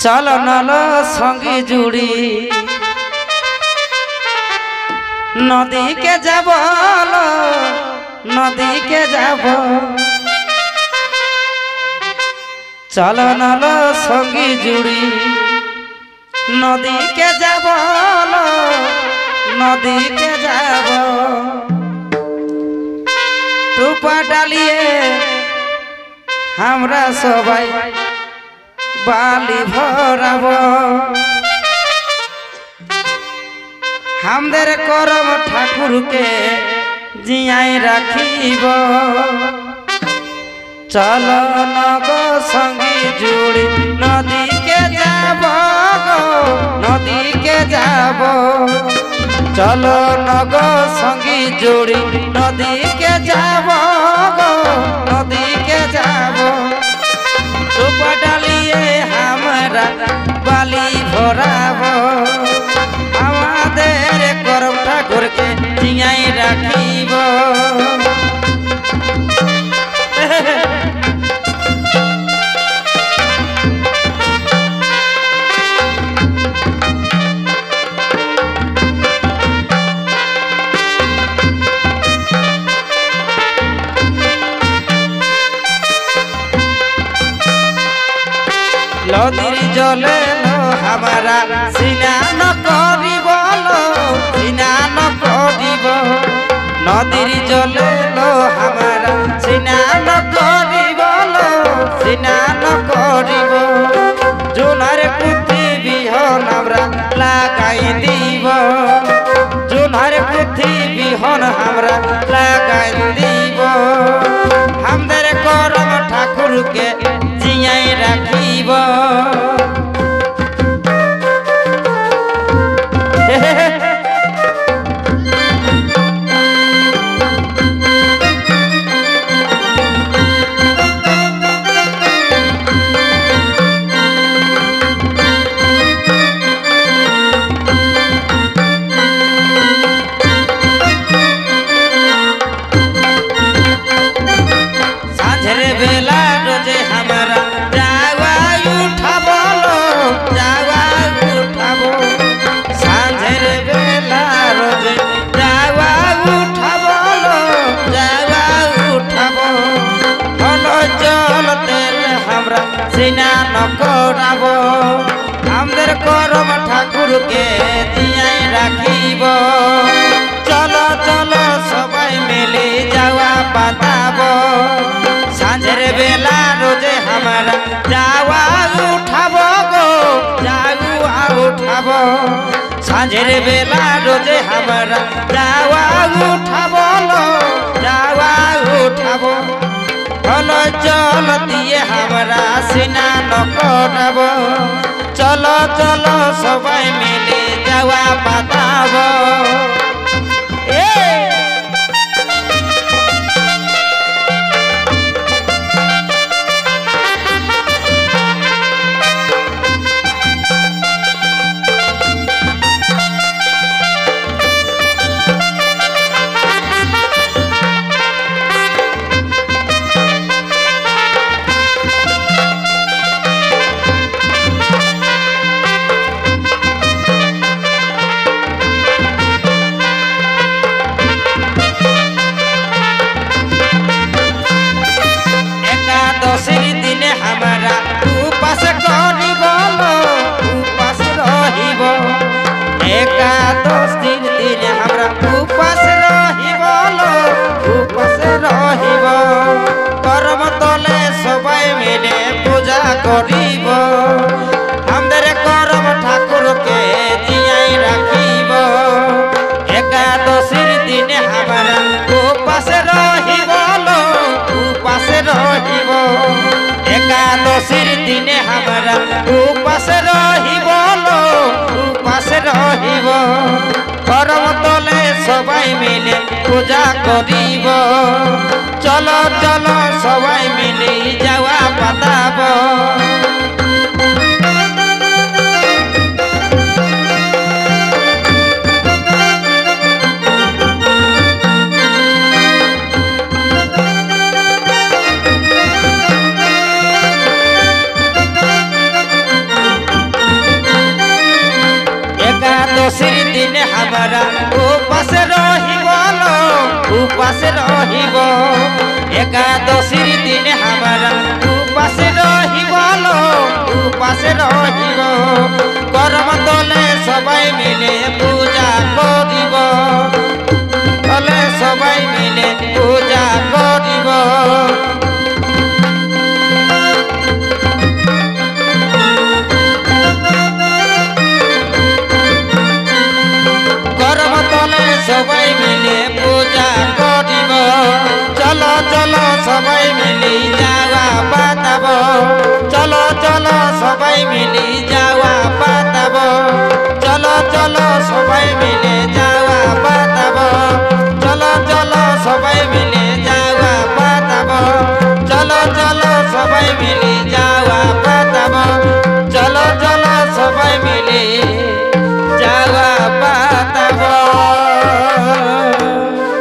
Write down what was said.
চলো নলো সঙ্গে জুড়ি নদীকে যাব নদীকে যাব চলো নলো সঙ্গে জুড়ি নদীকে যাব নদীকে যাব টুপা ডালিয়ে আমরা সবাই বালি ভরাব আমাদের করম ঠাকুরকে জিয়াই রাখিব চলো নগ সঙ্গী জুড়ি নদীকে যাব নদীকে যাব চলো নগ সঙ্গী জুড়ি নদীকে যাব নদীকে যাব টুপা ডালিয়ে আমরা বালি ভরাব আমাদের করম ঠাকুরকে জিয়াই রাখিব নদীর জলে হামারা স্নান করিব স্নান করিব নদীর জলে হামারা স্নান করিব স্নান করিব জোনার পুঁথি বিহন আমরা লাগাই দিব জোনার পুঁথি বিহন আমরা লাগাই দিব আমাদের করম ঠাকুরকে জিয়াই রাখিব সাঁঝের বেলা রোজে আমরা যাওয়া উঠাব যাওয়া উঠাব সাঁঝের বেলা রোজে যাওয়া উঠাব যাওয়া উঠাব হলো জল তেল আমরা স্নান করাব আমাদের করম ঠাকুরকে জিয়াই রাখিব চলো চলো সবাই মিলে যাওয়া পাতাব সাঁঝের বেলা রোজে আমরা যাওয়া উঠাব যাওয়া উঠাব সাঁঝের বেলা রোজে আমরা যাওয়া উঠাব যাওয়া উঠাব হলো জল দিয়ে আমরা স্নান করাব চলো চলো সবাই মিলে যাওয়া পাতাব একাদশীর দিনে আমরা উপাস করিব উপাস রহিব একাদশীর দিনে আমরা উপাস রহিব উপাস রহিব করম তলে সবাই মিলে পূজা করিব আমাদের করম ঠাকুরকে জিয়াই রাখিব একাদশীর দিনে আমরা উপাস রহিব উপাস রহিব একাদশীর দিনে আমরা উপাস রহিব উপাস রহিব করম তলে সবাই মিলে পূজা করিব চলো চলো সবাই মিলে যাওয়া পাতাব एकादशीर दिन हमारा उपास रहिबलो उपास रहिब एकादशीर दिन हमारा उपास रहिबलो उपास रहिब कर्म तले सबाई मिले पूजा करिब तले सबाई मिले पूजा करिब सबाई मिले पूजा करिब चलो चलो सबाई मिली जावा बताब चलो चलो सबाई मिली